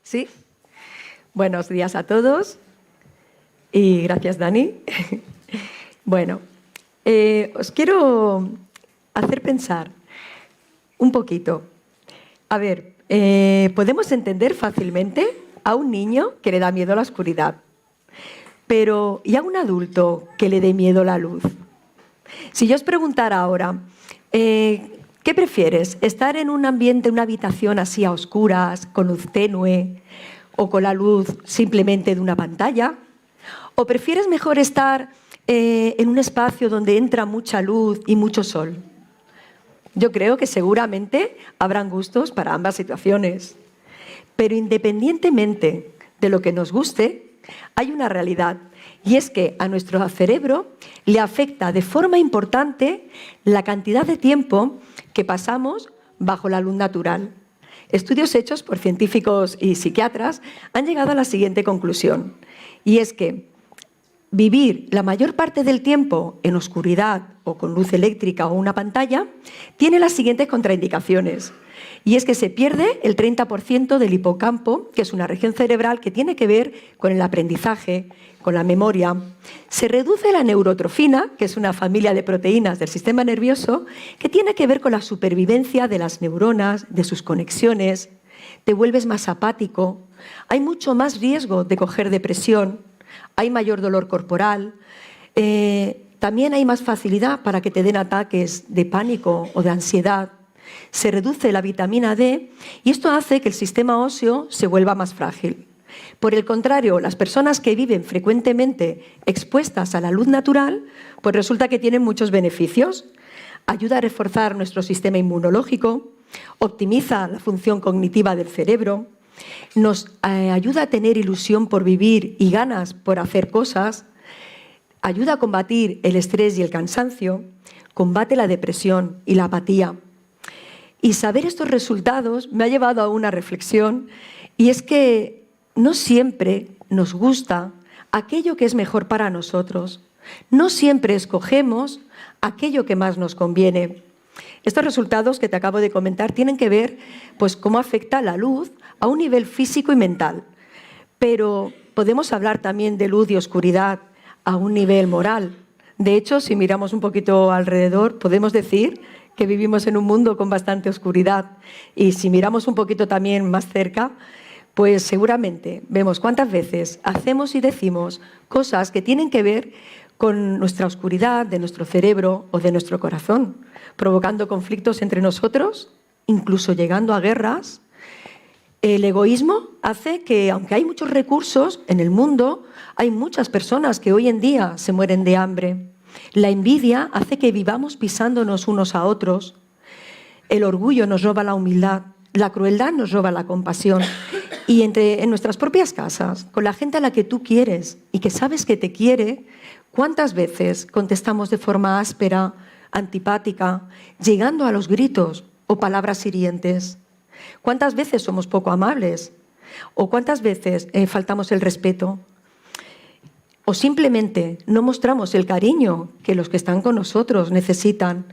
Sí. Buenos días a todos y gracias, Dani. Bueno, os quiero hacer pensar un poquito. A ver, podemos entender fácilmente a un niño que le da miedo a la oscuridad, pero ¿y a un adulto que le dé miedo la luz? Si yo os preguntara ahora, ¿qué prefieres? ¿Estar en un ambiente, una habitación así a oscuras, con luz tenue, o con la luz simplemente de una pantalla? ¿O prefieres mejor estar en un espacio donde entra mucha luz y mucho sol? Yo creo que seguramente habrán gustos para ambas situaciones. Pero independientemente de lo que nos guste, hay una realidad, y es que a nuestro cerebro le afecta de forma importante la cantidad de tiempo que pasamos bajo la luz natural. Estudios hechos por científicos y psiquiatras han llegado a la siguiente conclusión, y es que vivir la mayor parte del tiempo en oscuridad o con luz eléctrica o una pantalla tiene las siguientes contraindicaciones. Y es que se pierde el 30% del hipocampo, que es una región cerebral que tiene que ver con el aprendizaje, con la memoria. Se reduce la neurotrofina, que es una familia de proteínas del sistema nervioso, que tiene que ver con la supervivencia de las neuronas, de sus conexiones. Te vuelves más apático. Hay mucho más riesgo de coger depresión. Hay mayor dolor corporal. También hay más facilidad para que te den ataques de pánico o de ansiedad. Se reduce la vitamina D y esto hace que el sistema óseo se vuelva más frágil. Por el contrario, las personas que viven frecuentemente expuestas a la luz natural, pues resulta que tienen muchos beneficios. Ayuda a reforzar nuestro sistema inmunológico, optimiza la función cognitiva del cerebro, nos ayuda a tener ilusión por vivir y ganas por hacer cosas, ayuda a combatir el estrés y el cansancio, combate la depresión y la apatía. Y saber estos resultados me ha llevado a una reflexión, y es que no siempre nos gusta aquello que es mejor para nosotros. No siempre escogemos aquello que más nos conviene. Estos resultados que te acabo de comentar tienen que ver pues, cómo afecta la luz a un nivel físico y mental. Pero podemos hablar también de luz y oscuridad a un nivel moral. De hecho, si miramos un poquito alrededor, podemos decir que vivimos en un mundo con bastante oscuridad. Y si miramos un poquito también más cerca, pues seguramente vemos cuántas veces hacemos y decimos cosas que tienen que ver con nuestra oscuridad, de nuestro cerebro o de nuestro corazón, provocando conflictos entre nosotros, incluso llegando a guerras. El egoísmo hace que, aunque hay muchos recursos en el mundo, hay muchas personas que hoy en día se mueren de hambre. La envidia hace que vivamos pisándonos unos a otros. El orgullo nos roba la humildad. La crueldad nos roba la compasión. Y en nuestras propias casas, con la gente a la que tú quieres y que sabes que te quiere, ¿cuántas veces contestamos de forma áspera, antipática, llegando a los gritos o palabras hirientes? ¿Cuántas veces somos poco amables? ¿O cuántas veces faltamos el respeto? O simplemente no mostramos el cariño que los que están con nosotros necesitan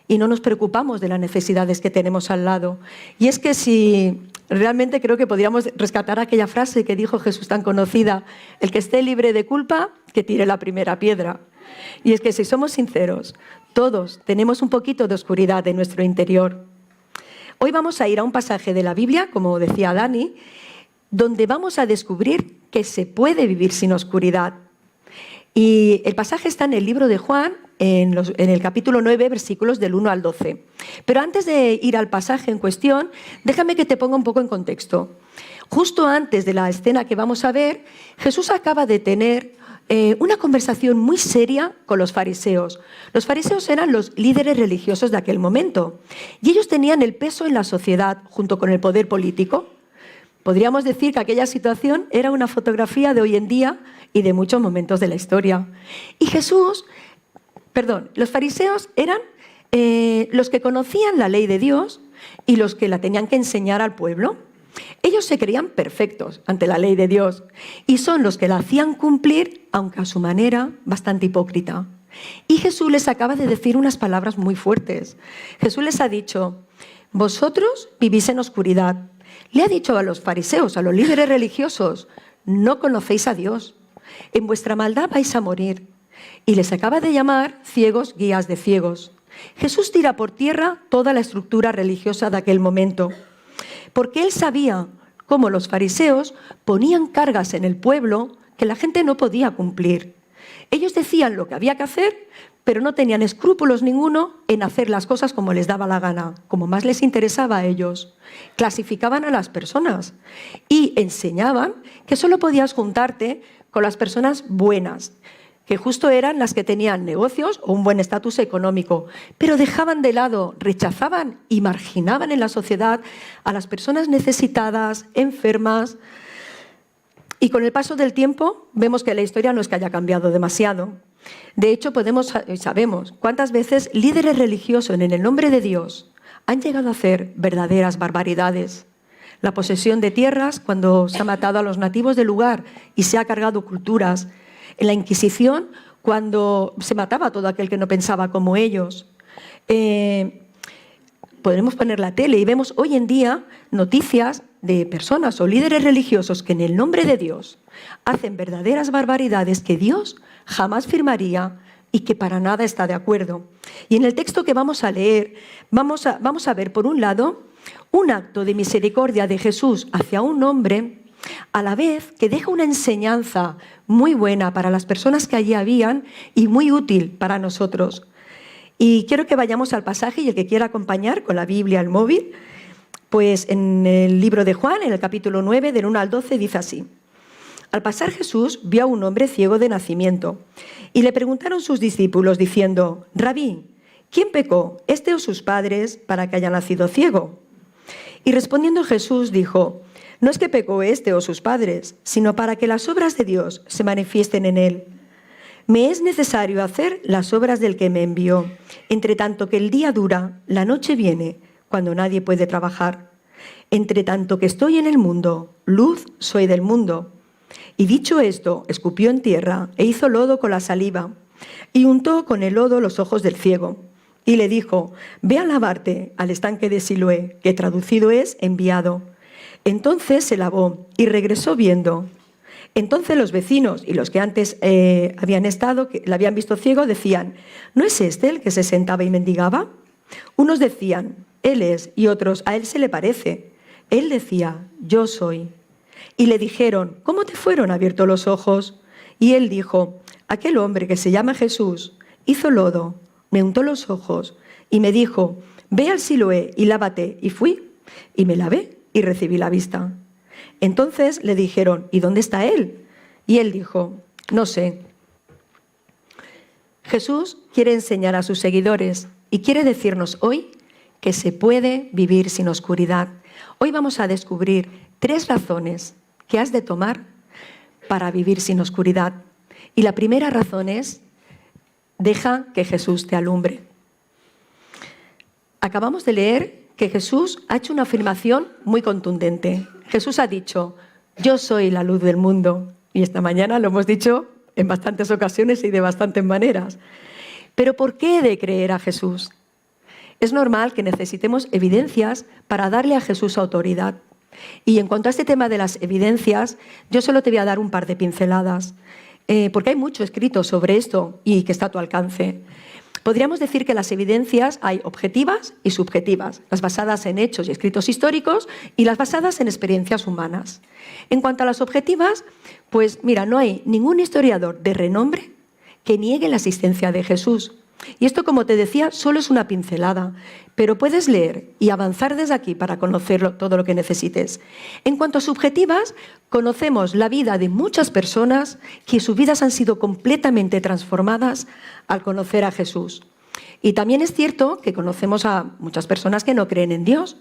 y no nos preocupamos de las necesidades que tenemos al lado. Y es que si realmente creo que podríamos rescatar aquella frase que dijo Jesús tan conocida, el que esté libre de culpa, que tire la primera piedra. Y es que si somos sinceros, todos tenemos un poquito de oscuridad en nuestro interior. Hoy vamos a ir a un pasaje de la Biblia, como decía Dani, donde vamos a descubrir que se puede vivir sin oscuridad. Y el pasaje está en el libro de Juan, en el capítulo 9, versículos del 1 al 12. Pero antes de ir al pasaje en cuestión, déjame que te ponga un poco en contexto. Justo antes de la escena que vamos a ver, Jesús acaba de tener una conversación muy seria con los fariseos. Los fariseos eran los líderes religiosos de aquel momento y ellos tenían el peso en la sociedad junto con el poder político. Podríamos decir que aquella situación era una fotografía de hoy en día y de muchos momentos de la historia. Y los fariseos eran los que conocían la ley de Dios y los que la tenían que enseñar al pueblo. Ellos se creían perfectos ante la ley de Dios y son los que la hacían cumplir, aunque a su manera bastante hipócrita. Y Jesús les acaba de decir unas palabras muy fuertes. Jesús les ha dicho: vosotros vivís en oscuridad. le ha dicho a los fariseos, a los líderes religiosos: no conocéis a Dios, en vuestra maldad vais a morir. Y les acaba de llamar ciegos guías de ciegos. Jesús tira por tierra toda la estructura religiosa de aquel momento, porque él sabía cómo los fariseos ponían cargas en el pueblo que la gente no podía cumplir. Ellos decían lo que había que hacer, pero no tenían escrúpulos ninguno en hacer las cosas como les daba la gana, como más les interesaba a ellos. Clasificaban a las personas y enseñaban que solo podías juntarte con las personas buenas, que justo eran las que tenían negocios o un buen estatus económico, pero dejaban de lado, rechazaban y marginaban en la sociedad a las personas necesitadas, enfermas. Y con el paso del tiempo vemos que la historia no es que haya cambiado demasiado. De hecho, sabemos cuántas veces líderes religiosos en el nombre de Dios han llegado a hacer verdaderas barbaridades. La posesión de tierras, cuando se ha matado a los nativos del lugar y se ha cargado culturas. En la Inquisición, cuando se mataba a todo aquel que no pensaba como ellos. Podemos poner la tele y vemos hoy en día noticias de personas o líderes religiosos que en el nombre de Dios hacen verdaderas barbaridades que Dios jamás firmaría y que para nada está de acuerdo. Y en el texto que vamos a leer, vamos a ver, por un lado, un acto de misericordia de Jesús hacia un hombre, a la vez que deja una enseñanza muy buena para las personas que allí habían y muy útil para nosotros. Y quiero que vayamos al pasaje, y el que quiera acompañar con la Biblia al móvil, pues en el libro de Juan, en el capítulo 9, del 1 al 12, dice así: Al pasar Jesús vio a un hombre ciego de nacimiento y le preguntaron sus discípulos diciendo: Rabí, ¿quién pecó, este o sus padres, para que haya nacido ciego? Y respondiendo Jesús dijo: No es que pecó este o sus padres, sino para que las obras de Dios se manifiesten en él. Me es necesario hacer las obras del que me envió, entre tanto que el día dura, la noche viene, cuando nadie puede trabajar. Entre tanto que estoy en el mundo, luz soy del mundo. Y dicho esto, escupió en tierra e hizo lodo con la saliva, y untó con el lodo los ojos del ciego. Y le dijo: Ve a lavarte al estanque de Siloé, que traducido es enviado. Entonces se lavó y regresó viendo. Entonces los vecinos y los que antes habían estado, que le habían visto ciego, decían: ¿No es este el que se sentaba y mendigaba? Unos decían: Él es, y otros: A él se le parece. Él decía: Yo soy. Y le dijeron: ¿Cómo te fueron abiertos los ojos? Y él dijo: Aquel hombre que se llama Jesús hizo lodo, me untó los ojos y me dijo: Ve al Siloé y lávate. Y fui y me lavé y recibí la vista. Entonces le dijeron: ¿Y dónde está él? Y él dijo: No sé. Jesús quiere enseñar a sus seguidores y quiere decirnos hoy que se puede vivir sin oscuridad. Hoy vamos a descubrir 3 razones que has de tomar para vivir sin oscuridad. Y la primera razón es: deja que Jesús te alumbre. Acabamos de leer que Jesús ha hecho una afirmación muy contundente. Jesús ha dicho: Yo soy la luz del mundo. Y esta mañana lo hemos dicho en bastantes ocasiones y de bastantes maneras. ¿Pero por qué he de creer a Jesús? Es normal que necesitemos evidencias para darle a Jesús autoridad. Y en cuanto a este tema de las evidencias, yo solo te voy a dar un par de pinceladas, porque hay mucho escrito sobre esto y que está a tu alcance. Podríamos decir que las evidencias hay objetivas y subjetivas, las basadas en hechos y escritos históricos y las basadas en experiencias humanas. En cuanto a las objetivas, pues mira, no hay ningún historiador de renombre que niegue la existencia de Jesús. Y esto, como te decía, solo es una pincelada, pero puedes leer y avanzar desde aquí para conocerlo todo lo que necesites. En cuanto a subjetivas, conocemos la vida de muchas personas que sus vidas han sido completamente transformadas al conocer a Jesús. Y también es cierto que conocemos a muchas personas que no creen en Dios,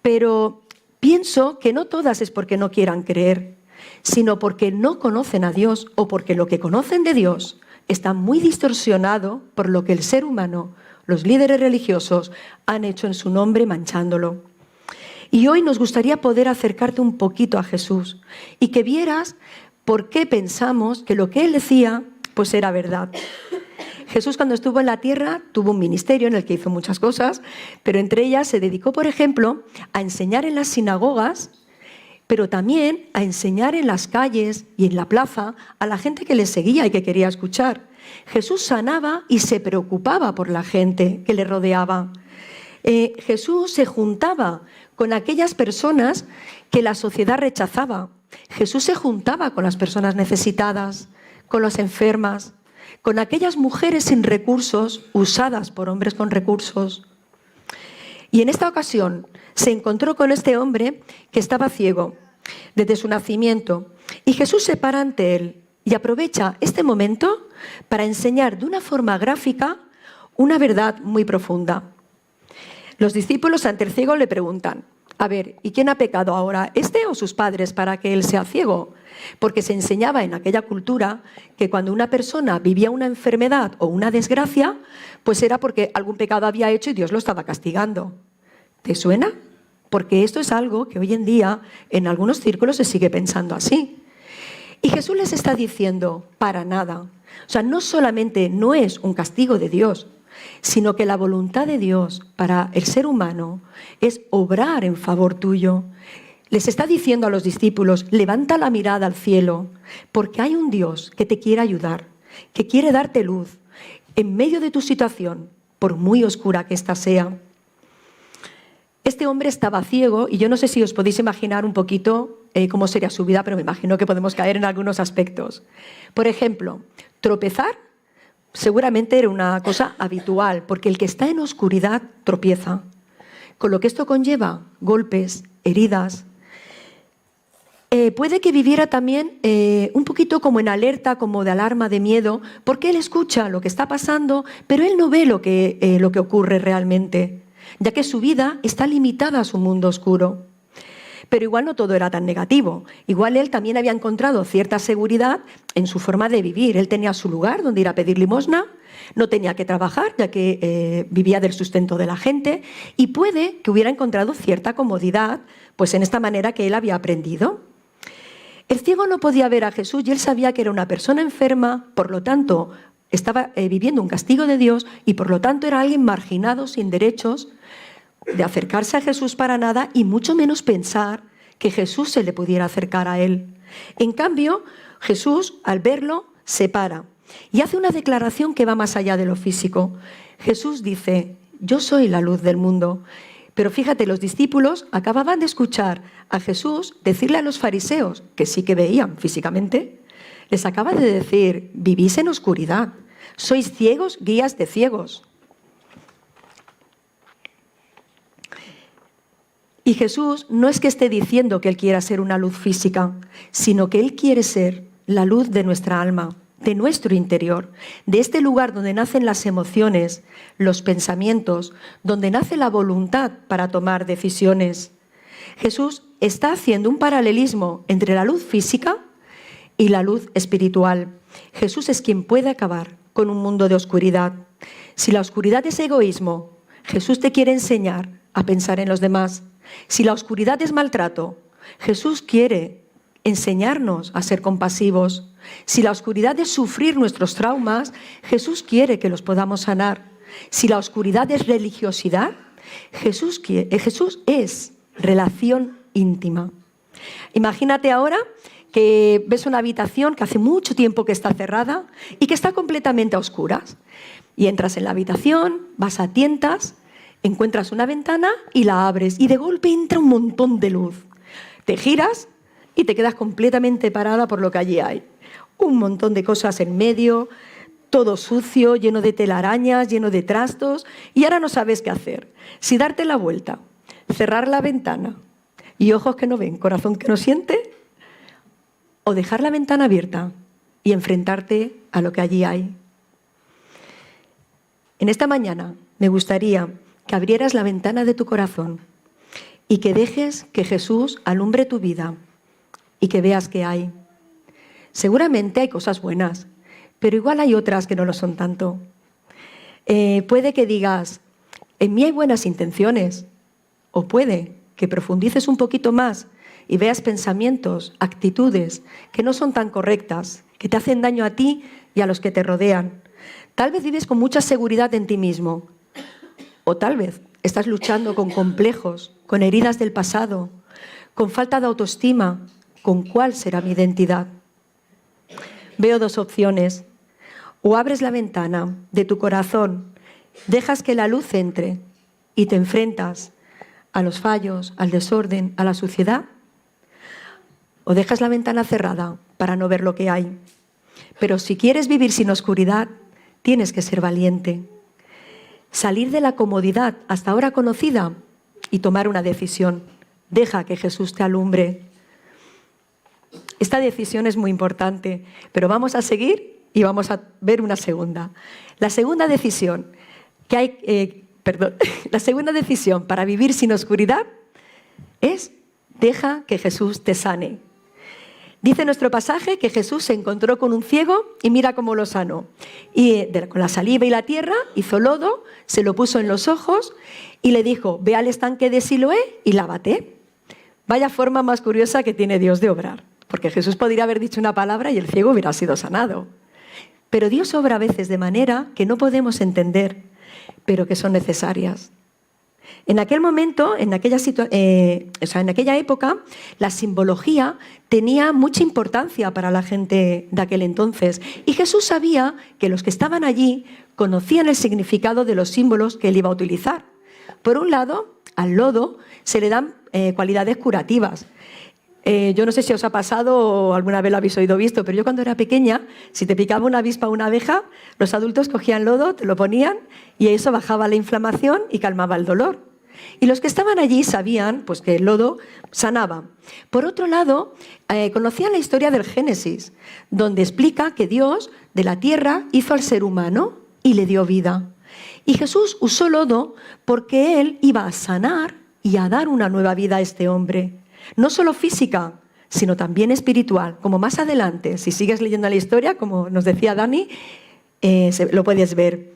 pero pienso que no todas es porque no quieran creer, sino porque no conocen a Dios o porque lo que conocen de Dios está muy distorsionado por lo que el ser humano, los líderes religiosos, han hecho en su nombre manchándolo. Y hoy nos gustaría poder acercarte un poquito a Jesús y que vieras por qué pensamos que lo que Él decía pues era verdad. Jesús, cuando estuvo en la tierra, tuvo un ministerio en el que hizo muchas cosas, pero entre ellas se dedicó, por ejemplo, a enseñar en las sinagogas pero también a enseñar en las calles y en la plaza a la gente que le seguía y que quería escuchar. Jesús sanaba y se preocupaba por la gente que le rodeaba. Jesús se juntaba con aquellas personas que la sociedad rechazaba. Jesús se juntaba con las personas necesitadas, con las enfermas, con aquellas mujeres sin recursos usadas por hombres con recursos. Y en esta ocasión se encontró con este hombre que estaba ciego desde su nacimiento. Y Jesús se para ante él y aprovecha este momento para enseñar de una forma gráfica una verdad muy profunda. Los discípulos ante el ciego le preguntan: a ver, ¿y quién ha pecado ahora, este o sus padres, para que él sea ciego? Porque se enseñaba en aquella cultura que cuando una persona vivía una enfermedad o una desgracia, pues era porque algún pecado había hecho y Dios lo estaba castigando. ¿Te suena? Porque esto es algo que hoy en día en algunos círculos se sigue pensando así. Y Jesús les está diciendo: para nada. O sea, no solamente no es un castigo de Dios, sino que la voluntad de Dios para el ser humano es obrar en favor tuyo. Les está diciendo a los discípulos: levanta la mirada al cielo, porque hay un Dios que te quiere ayudar, que quiere darte luz en medio de tu situación, por muy oscura que ésta sea. Este hombre estaba ciego y yo no sé si os podéis imaginar un poquito cómo sería su vida, pero me imagino que podemos caer en algunos aspectos. Por ejemplo, tropezar seguramente era una cosa habitual, porque el que está en oscuridad tropieza, con lo que esto conlleva golpes, heridas. Puede que viviera también un poquito como en alerta, como de alarma, de miedo, porque él escucha lo que está pasando, pero él no ve lo que ocurre realmente, ya que su vida está limitada a su mundo oscuro. Pero igual no todo era tan negativo. Igual él también había encontrado cierta seguridad en su forma de vivir. Él tenía su lugar donde ir a pedir limosna, no tenía que trabajar, ya que vivía del sustento de la gente, y puede que hubiera encontrado cierta comodidad pues en esta manera que él había aprendido. El ciego no podía ver a Jesús y él sabía que era una persona enferma, por lo tanto estaba viviendo un castigo de Dios y por lo tanto era alguien marginado, sin derechos de acercarse a Jesús para nada y mucho menos pensar que Jesús se le pudiera acercar a él. En cambio, Jesús, al verlo, se para y hace una declaración que va más allá de lo físico. Jesús dice: yo soy la luz del mundo. Pero fíjate, los discípulos acababan de escuchar a Jesús decirle a los fariseos, que sí que veían físicamente, les acaba de decir: vivís en oscuridad, sois ciegos, guías de ciegos. Y Jesús no es que esté diciendo que Él quiera ser una luz física, sino que Él quiere ser la luz de nuestra alma, de nuestro interior, de este lugar donde nacen las emociones, los pensamientos, donde nace la voluntad para tomar decisiones. Jesús está haciendo un paralelismo entre la luz física y la luz espiritual. Jesús es quien puede acabar con un mundo de oscuridad. Si la oscuridad es egoísmo, Jesús te quiere enseñar a pensar en los demás. Si la oscuridad es maltrato, Jesús quiere enseñarnos a ser compasivos. Si la oscuridad es sufrir nuestros traumas, Jesús quiere que los podamos sanar. Si la oscuridad es religiosidad, Jesús es relación íntima. Imagínate ahora que ves una habitación que hace mucho tiempo que está cerrada y que está completamente a oscuras. Y entras en la habitación, vas a tientas, encuentras una ventana y la abres y de golpe entra un montón de luz. Te giras y te quedas completamente parada por lo que allí hay. Un montón de cosas en medio, todo sucio, lleno de telarañas, lleno de trastos, y ahora no sabes qué hacer. Si darte la vuelta, cerrar la ventana y ojos que no ven, corazón que no siente, o dejar la ventana abierta y enfrentarte a lo que allí hay. En esta mañana me gustaría que abrieras la ventana de tu corazón y que dejes que Jesús alumbre tu vida y que veas qué hay. Seguramente hay cosas buenas, pero igual hay otras que no lo son tanto. Puede que digas: en mí hay buenas intenciones, o puede que profundices un poquito más y veas pensamientos, actitudes que no son tan correctas, que te hacen daño a ti y a los que te rodean. Tal vez vives con mucha seguridad en ti mismo, o tal vez estás luchando con complejos, con heridas del pasado, con falta de autoestima, ¿con cuál será mi identidad? Veo dos opciones. O abres la ventana de tu corazón, dejas que la luz entre y te enfrentas a los fallos, al desorden, a la suciedad, o dejas la ventana cerrada para no ver lo que hay. Pero si quieres vivir sin oscuridad, tienes que ser valiente. Salir de la comodidad hasta ahora conocida y tomar una decisión. Deja que Jesús te alumbre. Esta decisión es muy importante, pero vamos a seguir y vamos a ver una segunda. La segunda decisión la segunda decisión para vivir sin oscuridad es: deja que Jesús te sane. Dice nuestro pasaje que Jesús se encontró con un ciego y mira cómo lo sanó. Y con la saliva y la tierra hizo lodo, se lo puso en los ojos y le dijo: ve al estanque de Siloé y lávate. Vaya forma más curiosa que tiene Dios de obrar. Porque Jesús podría haber dicho una palabra y el ciego hubiera sido sanado. Pero Dios obra a veces de manera que no podemos entender, pero que son necesarias. En aquel momento, en aquella época, la simbología tenía mucha importancia para la gente de aquel entonces. Y Jesús sabía que los que estaban allí conocían el significado de los símbolos que él iba a utilizar. Por un lado, al lodo se le dan cualidades curativas. Yo no sé si os ha pasado o alguna vez lo habéis oído visto, pero yo cuando era pequeña, si te picaba una avispa o una abeja, los adultos cogían lodo, te lo ponían y eso bajaba la inflamación y calmaba el dolor. Y los que estaban allí sabían pues, que el lodo sanaba. Por otro lado, conocían la historia del Génesis, donde explica que Dios de la tierra hizo al ser humano y le dio vida. Y Jesús usó lodo porque él iba a sanar y a dar una nueva vida a este hombre. No solo física, sino también espiritual, como más adelante, si sigues leyendo la historia, como nos decía Dani, lo puedes ver.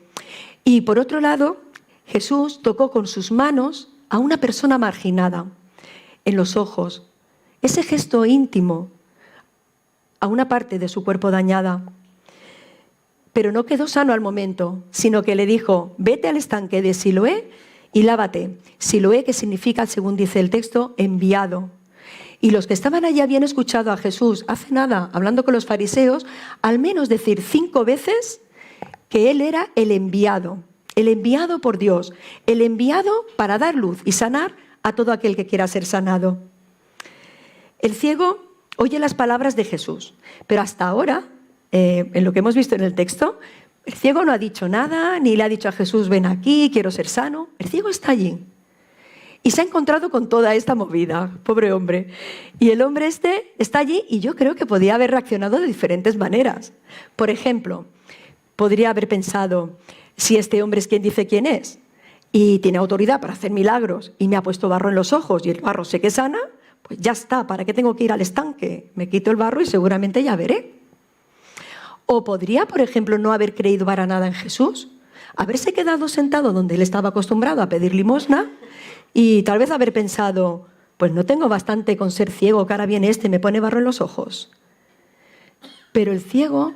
Y por otro lado, Jesús tocó con sus manos a una persona marginada, en los ojos, ese gesto íntimo, a una parte de su cuerpo dañada. Pero no quedó sano al momento, sino que le dijo: vete al estanque de Siloé y lávate. Siloé, que significa, según dice el texto, enviado. Y los que estaban allí habían escuchado a Jesús hace nada, hablando con los fariseos, al menos decir 5 veces que él era el enviado por Dios, el enviado para dar luz y sanar a todo aquel que quiera ser sanado. El ciego oye las palabras de Jesús, pero hasta ahora, en lo que hemos visto en el texto, el ciego no ha dicho nada, ni le ha dicho a Jesús: ven aquí, quiero ser sano. El ciego está allí. Y se ha encontrado con toda esta movida, pobre hombre. Y el hombre está allí y yo creo que podía haber reaccionado de diferentes maneras. Por ejemplo, podría haber pensado: si este hombre es quien dice quién es y tiene autoridad para hacer milagros y me ha puesto barro en los ojos y el barro sé que sana, pues ya está, ¿para qué tengo que ir al estanque? Me quito el barro y seguramente ya veré. O podría, por ejemplo, no haber creído para nada en Jesús, haberse quedado sentado donde él estaba acostumbrado a pedir limosna y tal vez haber pensado: pues no tengo bastante con ser ciego, que ahora viene este y me pone barro en los ojos. Pero el ciego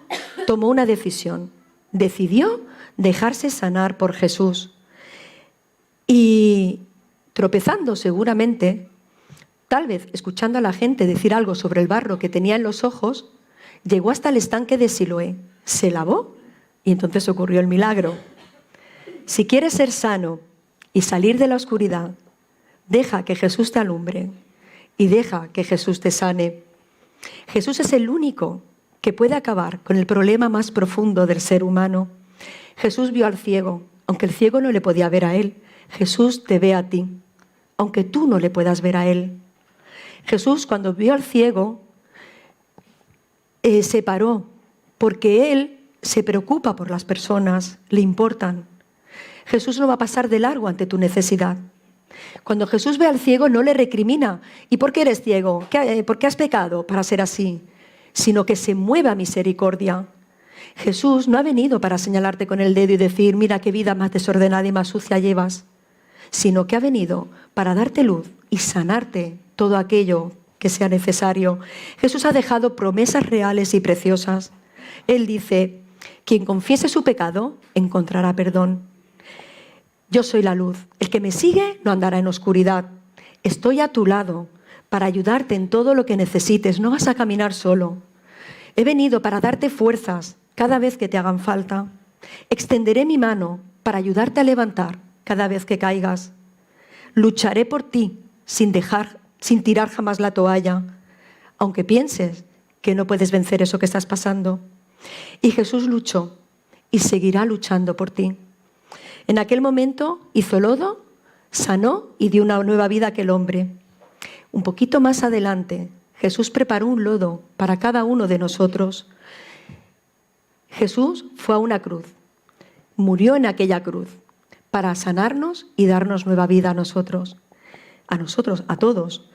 tomó una decisión, decidió dejarse sanar por Jesús. Y tropezando seguramente, tal vez escuchando a la gente decir algo sobre el barro que tenía en los ojos, llegó hasta el estanque de Siloé, se lavó y entonces ocurrió el milagro. Si quieres ser sano y salir de la oscuridad, deja que Jesús te alumbre y deja que Jesús te sane. Jesús es el único que puede acabar con el problema más profundo del ser humano. Jesús vio al ciego, aunque el ciego no le podía ver a él. Jesús te ve a ti, aunque tú no le puedas ver a él. Jesús, cuando vio al ciego, se paró, porque él se preocupa por las personas, le importan. Jesús no va a pasar de largo ante tu necesidad. Cuando Jesús ve al ciego, no le recrimina: ¿y por qué eres ciego? ¿Por qué has pecado para ser así? Sino que se mueve a misericordia. Jesús no ha venido para señalarte con el dedo y decir: mira qué vida más desordenada y más sucia llevas, sino que ha venido para darte luz y sanarte todo aquello que sea necesario. Jesús ha dejado promesas reales y preciosas. Él dice: quien confiese su pecado encontrará perdón. Yo soy la luz. El que me sigue no andará en oscuridad. Estoy a tu lado para ayudarte en todo lo que necesites. No vas a caminar solo. He venido para darte fuerzas cada vez que te hagan falta. Extenderé mi mano para ayudarte a levantar cada vez que caigas. Lucharé por ti sin tirar jamás la toalla, aunque pienses que no puedes vencer eso que estás pasando. Y Jesús luchó y seguirá luchando por ti. En aquel momento hizo lodo, sanó y dio una nueva vida a aquel hombre. Un poquito más adelante, Jesús preparó un lodo para cada uno de nosotros. Jesús fue a una cruz, murió en aquella cruz para sanarnos y darnos nueva vida a nosotros, a todos.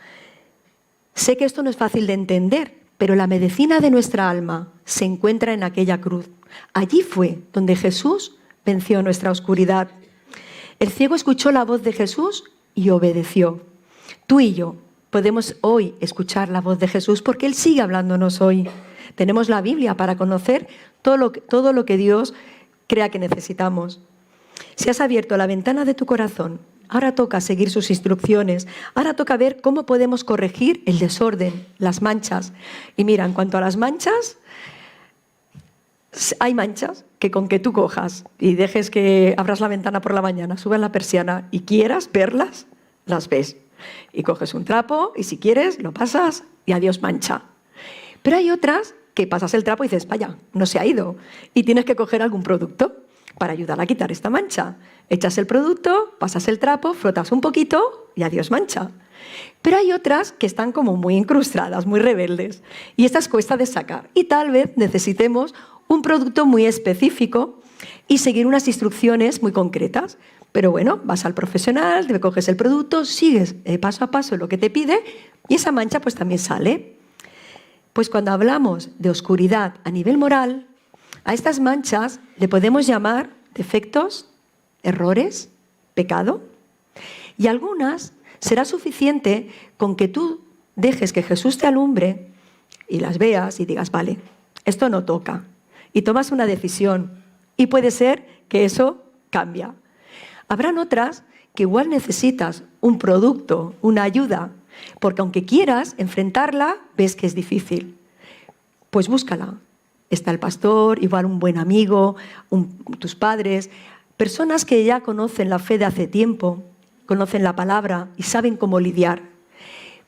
Sé que esto no es fácil de entender, pero la medicina de nuestra alma se encuentra en aquella cruz. Allí fue donde Jesús venció nuestra oscuridad. El ciego escuchó la voz de Jesús y obedeció. Tú y yo podemos hoy escuchar la voz de Jesús porque Él sigue hablándonos hoy. Tenemos la Biblia para conocer todo lo que Dios crea que necesitamos. Si has abierto la ventana de tu corazón, ahora toca seguir sus instrucciones. Ahora toca ver cómo podemos corregir el desorden, las manchas. Y mira, en cuanto a las manchas, hay manchas que con que tú cojas y dejes que abras la ventana por la mañana, subas la persiana y quieras verlas, las ves. Y coges un trapo y si quieres lo pasas y adiós mancha. Pero hay otras que pasas el trapo y dices, vaya, no se ha ido. Y tienes que coger algún producto para ayudar a quitar esta mancha. Echas el producto, pasas el trapo, frotas un poquito y adiós mancha. Pero hay otras que están como muy incrustadas, muy rebeldes. Y estas cuesta de sacar. Y tal vez necesitemos un producto muy específico y seguir unas instrucciones muy concretas. Pero bueno, vas al profesional, te coges el producto, sigues paso a paso lo que te pide y esa mancha pues también sale. Pues cuando hablamos de oscuridad a nivel moral, a estas manchas le podemos llamar defectos, errores, pecado. Y algunas será suficiente con que tú dejes que Jesús te alumbre y las veas y digas, vale, esto no toca. Y tomas una decisión y puede ser que eso cambia. Habrán otras que igual necesitas un producto, una ayuda, porque aunque quieras enfrentarla, ves que es difícil. Pues búscala. Está el pastor, igual un buen amigo, tus padres, personas que ya conocen la fe de hace tiempo, conocen la palabra y saben cómo lidiar.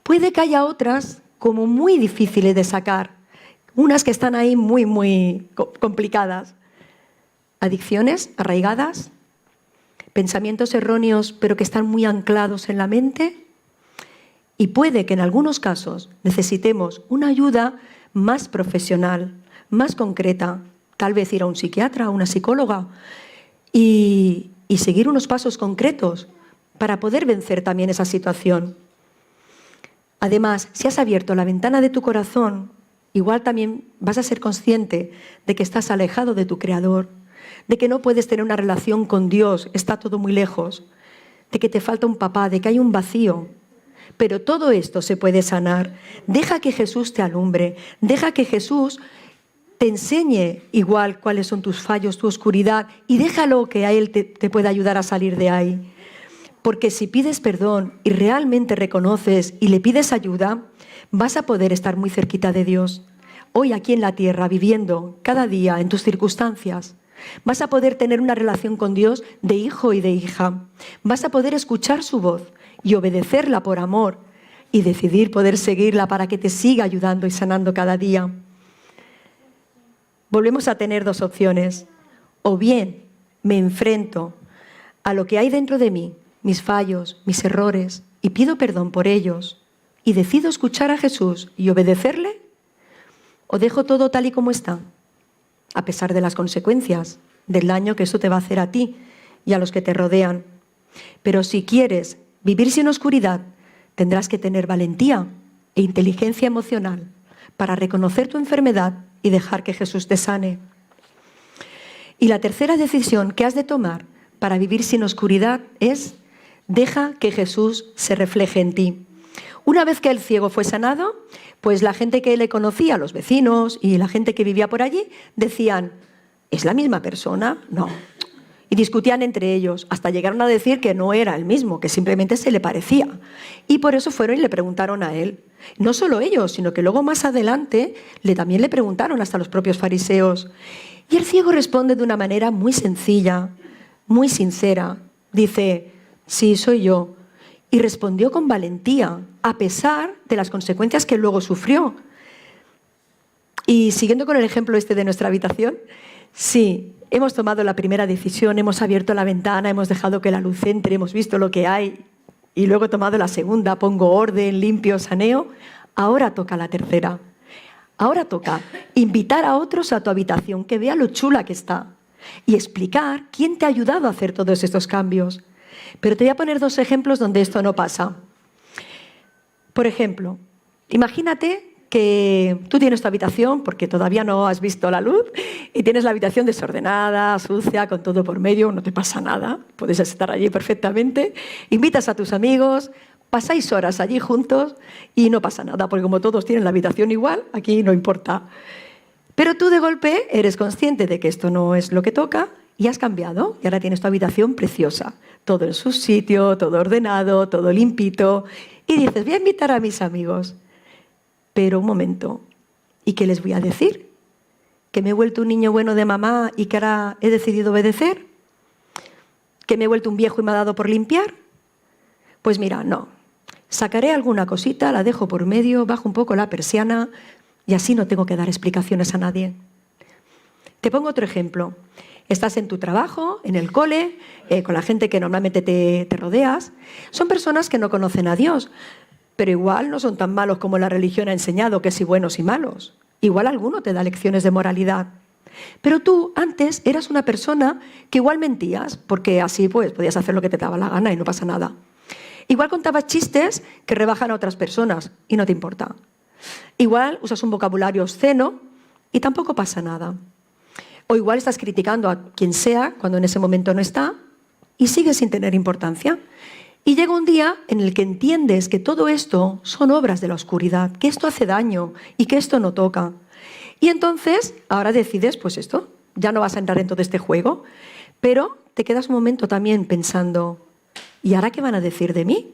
Puede que haya otras como muy difíciles de sacar, unas que están ahí muy complicadas. Adicciones arraigadas, pensamientos erróneos pero que están muy anclados en la mente. Y puede que en algunos casos necesitemos una ayuda más profesional, más concreta, tal vez ir a un psiquiatra, a una psicóloga y seguir unos pasos concretos para poder vencer también esa situación. Además, si has abierto la ventana de tu corazón, igual también vas a ser consciente de que estás alejado de tu Creador, de que no puedes tener una relación con Dios, está todo muy lejos, de que te falta un papá, de que hay un vacío. Pero todo esto se puede sanar. Deja que Jesús te alumbre, deja que Jesús te enseñe igual cuáles son tus fallos, tu oscuridad, y déjalo que a Él te pueda ayudar a salir de ahí. Porque si pides perdón y realmente reconoces y le pides ayuda, vas a poder estar muy cerquita de Dios. Hoy aquí en la tierra, viviendo cada día en tus circunstancias, vas a poder tener una relación con Dios de hijo y de hija. Vas a poder escuchar su voz y obedecerla por amor y decidir poder seguirla para que te siga ayudando y sanando cada día. Volvemos a tener dos opciones. O bien me enfrento a lo que hay dentro de mí, mis fallos, mis errores, y pido perdón por ellos, y decido escuchar a Jesús y obedecerle, o dejo todo tal y como está, a pesar de las consecuencias, del daño que eso te va a hacer a ti y a los que te rodean. Pero si quieres vivir sin oscuridad, tendrás que tener valentía e inteligencia emocional para reconocer tu enfermedad y dejar que Jesús te sane. Y la tercera decisión que has de tomar para vivir sin oscuridad es: deja que Jesús se refleje en ti. Una vez que el ciego fue sanado, pues la gente que le conocía, los vecinos y la gente que vivía por allí, decían, ¿es la misma persona? No. y discutían entre ellos, hasta llegaron a decir que no era el mismo, que simplemente se le parecía. Y por eso fueron y le preguntaron a él. No solo ellos, sino que luego más adelante también le preguntaron hasta los propios fariseos. Y el ciego responde de una manera muy sencilla, muy sincera. Dice, sí, soy yo. Y respondió con valentía, a pesar de las consecuencias que luego sufrió. Y siguiendo con el ejemplo de nuestra habitación, sí, hemos tomado la primera decisión, hemos abierto la ventana, hemos dejado que la luz entre, hemos visto lo que hay y luego he tomado la segunda, pongo orden, limpio, saneo. Ahora toca la tercera. Ahora toca invitar a otros a tu habitación, que vea lo chula que está y explicar quién te ha ayudado a hacer todos estos cambios. Pero te voy a poner 2 ejemplos donde esto no pasa. Por ejemplo, imagínate que tú tienes tu habitación porque todavía no has visto la luz y tienes la habitación desordenada, sucia, con todo por medio, no te pasa nada, puedes estar allí perfectamente, invitas a tus amigos, pasáis horas allí juntos y no pasa nada, porque como todos tienen la habitación igual, aquí no importa. Pero tú de golpe eres consciente de que esto no es lo que toca y has cambiado y ahora tienes tu habitación preciosa, todo en su sitio, todo ordenado, todo limpito y dices, voy a invitar a mis amigos. Pero un momento, ¿y qué les voy a decir? ¿Que me he vuelto un niño bueno de mamá y que ahora he decidido obedecer? ¿Que me he vuelto un viejo y me ha dado por limpiar? Pues mira, no. Sacaré alguna cosita, la dejo por medio, bajo un poco la persiana y así no tengo que dar explicaciones a nadie. Te pongo otro ejemplo. Estás en tu trabajo, en el cole, con la gente que normalmente te rodeas. Son personas que no conocen a Dios, pero igual no son tan malos como la religión ha enseñado, que sí buenos y malos. Igual alguno te da lecciones de moralidad. Pero tú antes eras una persona que igual mentías, porque así pues podías hacer lo que te daba la gana y no pasa nada. Igual contabas chistes que rebajan a otras personas y no te importa. Igual usas un vocabulario obsceno y tampoco pasa nada. O igual estás criticando a quien sea cuando en ese momento no está y sigues sin tener importancia. Y llega un día en el que entiendes que todo esto son obras de la oscuridad, que esto hace daño y que esto no toca. Y entonces, ahora decides, pues esto, ya no vas a entrar en todo este juego, pero te quedas un momento también pensando, ¿y ahora qué van a decir de mí?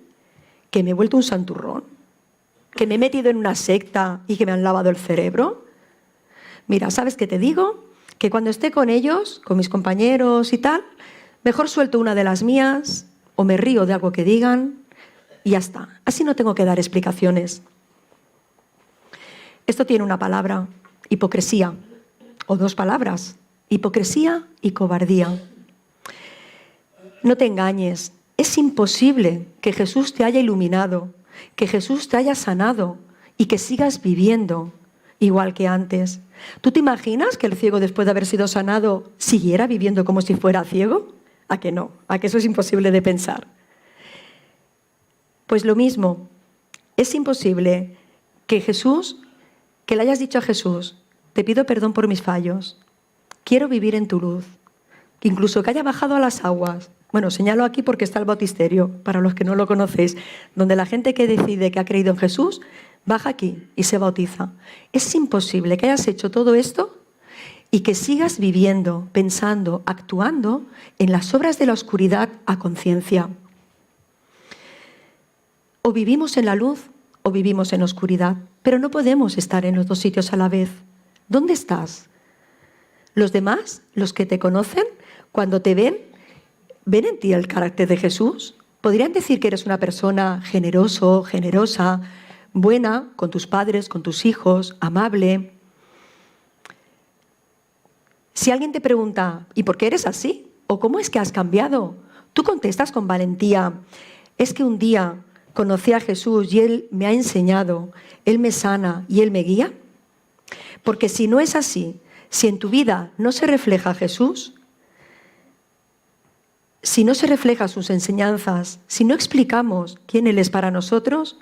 ¿Que me he vuelto un santurrón? ¿Que me he metido en una secta y que me han lavado el cerebro? Mira, ¿sabes qué te digo? Que cuando esté con ellos, con mis compañeros y tal, mejor suelto una de las mías o me río de algo que digan y ya está. Así no tengo que dar explicaciones. Esto tiene una palabra, hipocresía, o 2 palabras, hipocresía y cobardía. No te engañes, es imposible que Jesús te haya iluminado, que Jesús te haya sanado y que sigas viviendo igual que antes. ¿Tú te imaginas que el ciego, después de haber sido sanado, siguiera viviendo como si fuera ciego? ¿A que no? ¿A que eso es imposible de pensar? Pues lo mismo, es imposible que le hayas dicho a Jesús, te pido perdón por mis fallos, quiero vivir en tu luz, incluso que haya bajado a las aguas. Bueno, señalo aquí porque está el bautisterio, para los que no lo conocéis, donde la gente que decide que ha creído en Jesús, baja aquí y se bautiza. Es imposible que hayas hecho todo esto y que sigas viviendo, pensando, actuando en las obras de la oscuridad a conciencia. O vivimos en la luz o vivimos en la oscuridad, pero no podemos estar en los 2 sitios a la vez. ¿Dónde estás? Los demás, los que te conocen, cuando te ven en ti el carácter de Jesús. Podrían decir que eres una persona generoso, generosa, buena con tus padres, con tus hijos, amable. Si alguien te pregunta, ¿y por qué eres así? ¿O cómo es que has cambiado? Tú contestas con valentía, es que un día conocí a Jesús y Él me ha enseñado, Él me sana y Él me guía. Porque si no es así, si en tu vida no se refleja Jesús, si no se reflejan sus enseñanzas, si no explicamos quién Él es para nosotros,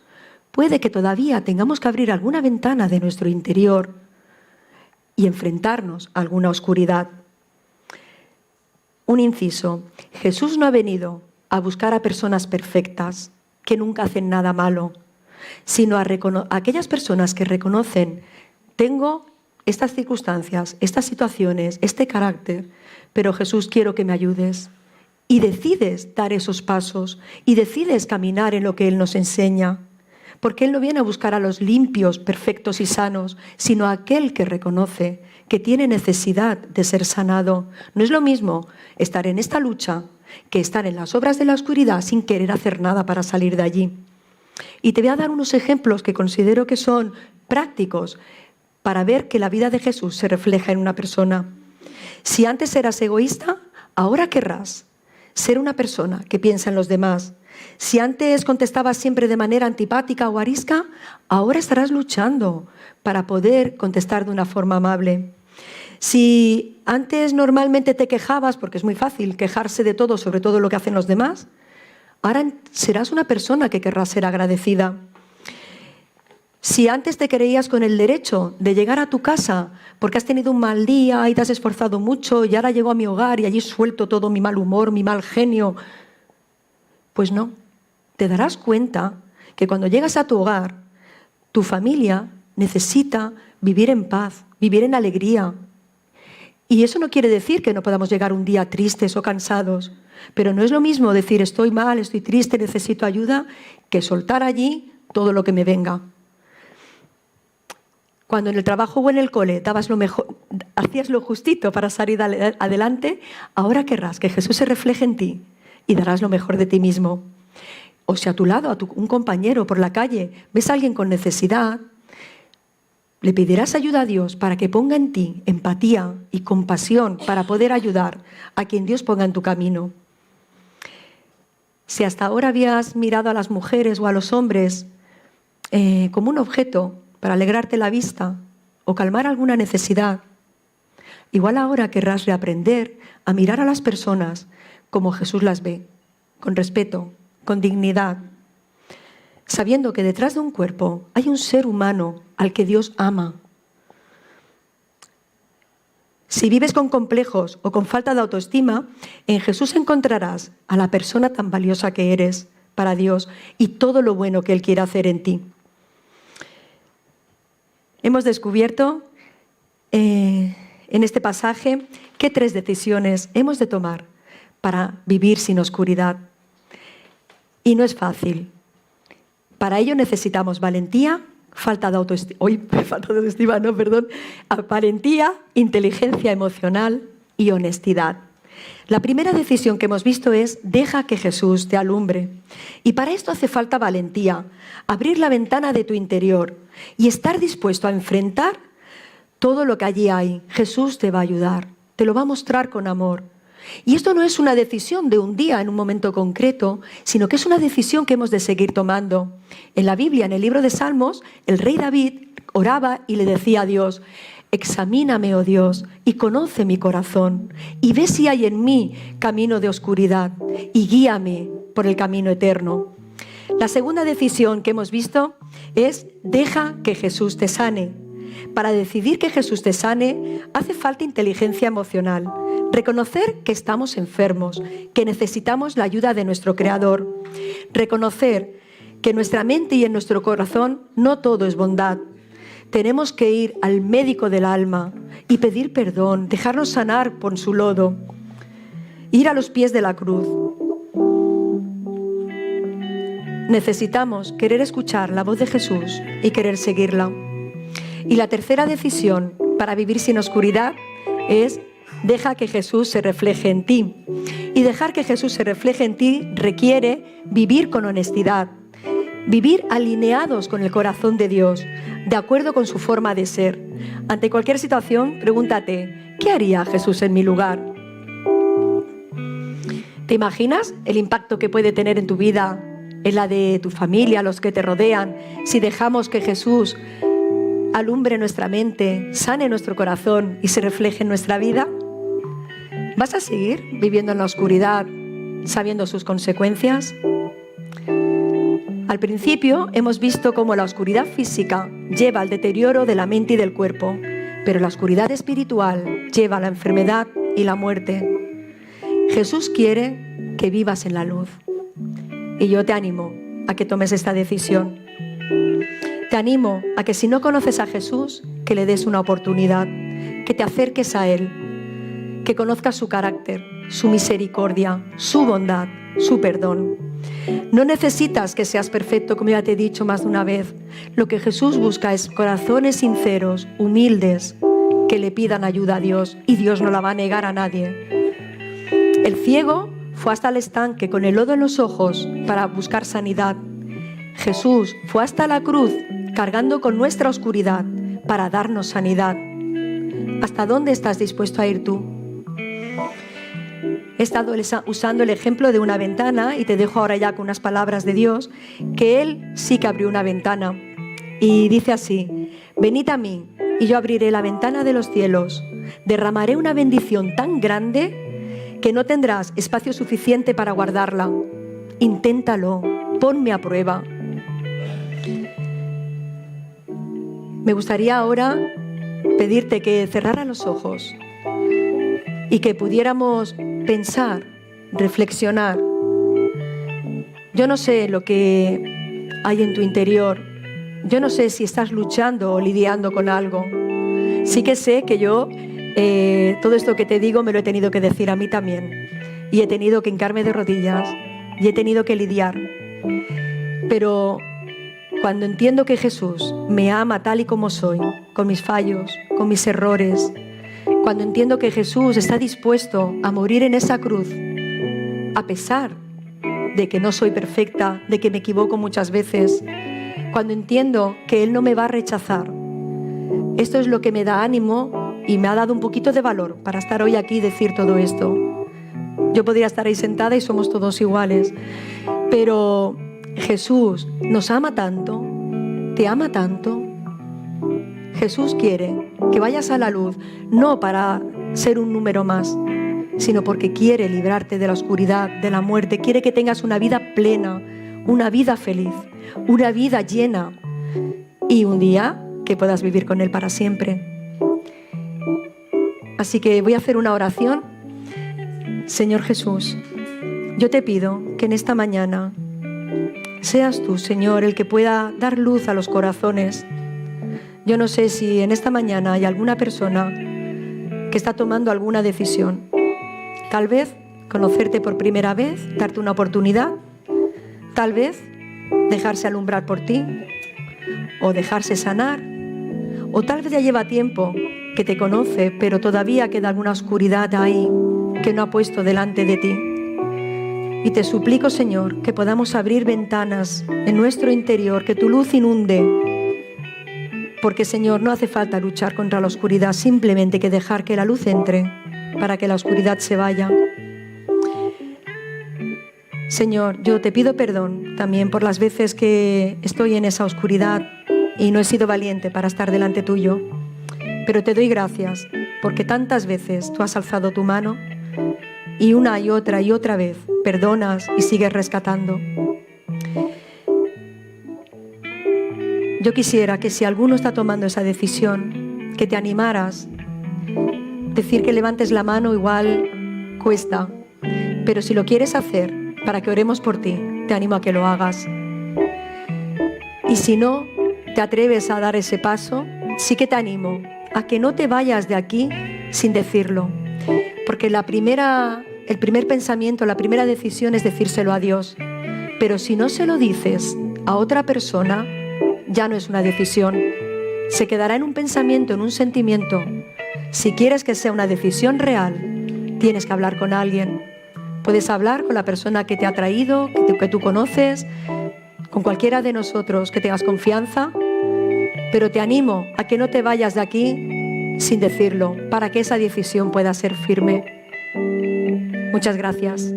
puede que todavía tengamos que abrir alguna ventana de nuestro interior y enfrentarnos a alguna oscuridad. Un inciso, Jesús no ha venido a buscar a personas perfectas que nunca hacen nada malo, sino a aquellas personas que reconocen, tengo estas circunstancias, estas situaciones, este carácter, pero Jesús, quiero que me ayudes. Y decides dar esos pasos y decides caminar en lo que Él nos enseña. Porque Él no viene a buscar a los limpios, perfectos y sanos, sino a aquel que reconoce que tiene necesidad de ser sanado. No es lo mismo estar en esta lucha que estar en las obras de la oscuridad sin querer hacer nada para salir de allí. Y te voy a dar unos ejemplos que considero que son prácticos para ver que la vida de Jesús se refleja en una persona. Si antes eras egoísta, ahora querrás ser una persona que piensa en los demás. Si antes contestabas siempre de manera antipática o arisca, ahora estarás luchando para poder contestar de una forma amable. Si antes normalmente te quejabas, porque es muy fácil quejarse de todo, sobre todo lo que hacen los demás, ahora serás una persona que querrá ser agradecida. Si antes te creías con el derecho de llegar a tu casa porque has tenido un mal día y te has esforzado mucho y ahora llego a mi hogar y allí suelto todo mi mal humor, mi mal genio, pues no, te darás cuenta que cuando llegas a tu hogar, tu familia necesita vivir en paz, vivir en alegría. Y eso no quiere decir que no podamos llegar un día tristes o cansados, pero no es lo mismo decir estoy mal, estoy triste, necesito ayuda, que soltar allí todo lo que me venga. Cuando en el trabajo o en el cole dabas lo mejor, hacías lo justito para salir adelante, ahora querrás que Jesús se refleje en ti y darás lo mejor de ti mismo. O si a tu lado, un compañero por la calle, ves a alguien con necesidad, le pedirás ayuda a Dios para que ponga en ti empatía y compasión para poder ayudar a quien Dios ponga en tu camino. Si hasta ahora habías mirado a las mujeres o a los hombres como un objeto para alegrarte la vista o calmar alguna necesidad, igual ahora querrás reaprender a mirar a las personas como Jesús las ve, con respeto, con dignidad, sabiendo que detrás de un cuerpo hay un ser humano al que Dios ama. Si vives con complejos o con falta de autoestima, en Jesús encontrarás a la persona tan valiosa que eres para Dios y todo lo bueno que Él quiere hacer en ti. Hemos descubierto en este pasaje qué 3 decisiones hemos de tomar para vivir sin oscuridad. Y no es fácil. Para ello necesitamos valentía, valentía, inteligencia emocional y honestidad. La primera decisión que hemos visto es deja que Jesús te alumbre. Y para esto hace falta valentía, abrir la ventana de tu interior y estar dispuesto a enfrentar todo lo que allí hay. Jesús te va a ayudar, te lo va a mostrar con amor. Y esto no es una decisión de un día en un momento concreto, sino que es una decisión que hemos de seguir tomando. En la Biblia, en el libro de Salmos, el rey David oraba y le decía a Dios: examíname, oh Dios, y conoce mi corazón, y ve si hay en mí camino de oscuridad, y guíame por el camino eterno. La segunda decisión que hemos visto es deja que Jesús te sane. Para decidir que Jesús te sane, hace falta inteligencia emocional. Reconocer que estamos enfermos, que necesitamos la ayuda de nuestro Creador. Reconocer que en nuestra mente y en nuestro corazón no todo es bondad. Tenemos que ir al médico del alma y pedir perdón, dejarnos sanar por su lodo, ir a los pies de la cruz. Necesitamos querer escuchar la voz de Jesús y querer seguirla. Y la tercera decisión para vivir sin oscuridad es deja que Jesús se refleje en ti. Y dejar que Jesús se refleje en ti requiere vivir con honestidad, vivir alineados con el corazón de Dios, de acuerdo con su forma de ser. Ante cualquier situación, pregúntate, ¿qué haría Jesús en mi lugar? ¿Te imaginas el impacto que puede tener en tu vida, en la de tu familia, los que te rodean, si dejamos que Jesús alumbre nuestra mente, sane nuestro corazón y se refleje en nuestra vida? ¿Vas a seguir viviendo en la oscuridad, sabiendo sus consecuencias? Al principio hemos visto cómo la oscuridad física lleva al deterioro de la mente y del cuerpo, pero la oscuridad espiritual lleva a la enfermedad y la muerte. Jesús quiere que vivas en la luz y yo te animo a que tomes esta decisión. Te animo a que si no conoces a Jesús, que le des una oportunidad, que te acerques a Él, que conozcas su carácter, su misericordia, su bondad, su perdón. No necesitas que seas perfecto, como ya te he dicho más de una vez. Lo que Jesús busca es corazones sinceros, humildes, que le pidan ayuda a Dios, y Dios no la va a negar a nadie. El ciego fue hasta el estanque con el lodo en los ojos para buscar sanidad. Jesús fue hasta la cruz cargando con nuestra oscuridad para darnos sanidad. ¿Hasta dónde estás dispuesto a ir tú? He estado usando el ejemplo de una ventana y te dejo ahora ya con unas palabras de Dios, que Él sí que abrió una ventana. Y dice así: venid a mí y yo abriré la ventana de los cielos, derramaré una bendición tan grande que no tendrás espacio suficiente para guardarla. Inténtalo, ponme a prueba. Me gustaría ahora pedirte que cerraras los ojos y que pudiéramos pensar, reflexionar. Yo no sé lo que hay en tu interior. Yo no sé si estás luchando o lidiando con algo. Sí que sé que yo, todo esto que te digo me lo he tenido que decir a mí también. Y he tenido que hincarme de rodillas y he tenido que lidiar. Pero cuando entiendo que Jesús me ama tal y como soy, con mis fallos, con mis errores, cuando entiendo que Jesús está dispuesto a morir en esa cruz, a pesar de que no soy perfecta, de que me equivoco muchas veces, cuando entiendo que Él no me va a rechazar, esto es lo que me da ánimo y me ha dado un poquito de valor para estar hoy aquí y decir todo esto. Yo podría estar ahí sentada y somos todos iguales, pero Jesús nos ama tanto, te ama tanto. Jesús quiere que vayas a la luz, no para ser un número más, sino porque quiere librarte de la oscuridad, de la muerte. Quiere que tengas una vida plena, una vida feliz, una vida llena y un día que puedas vivir con Él para siempre. Así que voy a hacer una oración. Señor Jesús, yo te pido que en esta mañana seas tú, Señor, el que pueda dar luz a los corazones. Yo no sé si en esta mañana hay alguna persona que está tomando alguna decisión. Tal vez conocerte por primera vez, darte una oportunidad. Tal vez dejarse alumbrar por ti o dejarse sanar. O tal vez ya lleva tiempo que te conoce, pero todavía queda alguna oscuridad ahí que no ha puesto delante de ti. Y te suplico, Señor, que podamos abrir ventanas en nuestro interior, que tu luz inunde. Porque, Señor, no hace falta luchar contra la oscuridad, simplemente que dejar que la luz entre para que la oscuridad se vaya. Señor, yo te pido perdón también por las veces que estoy en esa oscuridad y no he sido valiente para estar delante tuyo. Pero te doy gracias porque tantas veces tú has alzado tu mano y una y otra vez perdonas y sigues rescatando. Yo quisiera que si alguno está tomando esa decisión, que te animaras. Decir que levantes la mano igual cuesta, pero si lo quieres hacer para que oremos por ti, te animo a que lo hagas. Y si no te atreves a dar ese paso, sí que te animo a que no te vayas de aquí sin decirlo, porque el primer pensamiento, la primera decisión es decírselo a Dios. Pero si no se lo dices a otra persona, ya no es una decisión. Se quedará en un pensamiento, en un sentimiento. Si quieres que sea una decisión real, tienes que hablar con alguien. Puedes hablar con la persona que te ha traído, que tú conoces, con cualquiera de nosotros que tengas confianza, pero te animo a que no te vayas de aquí sin decirlo, para que esa decisión pueda ser firme. Muchas gracias.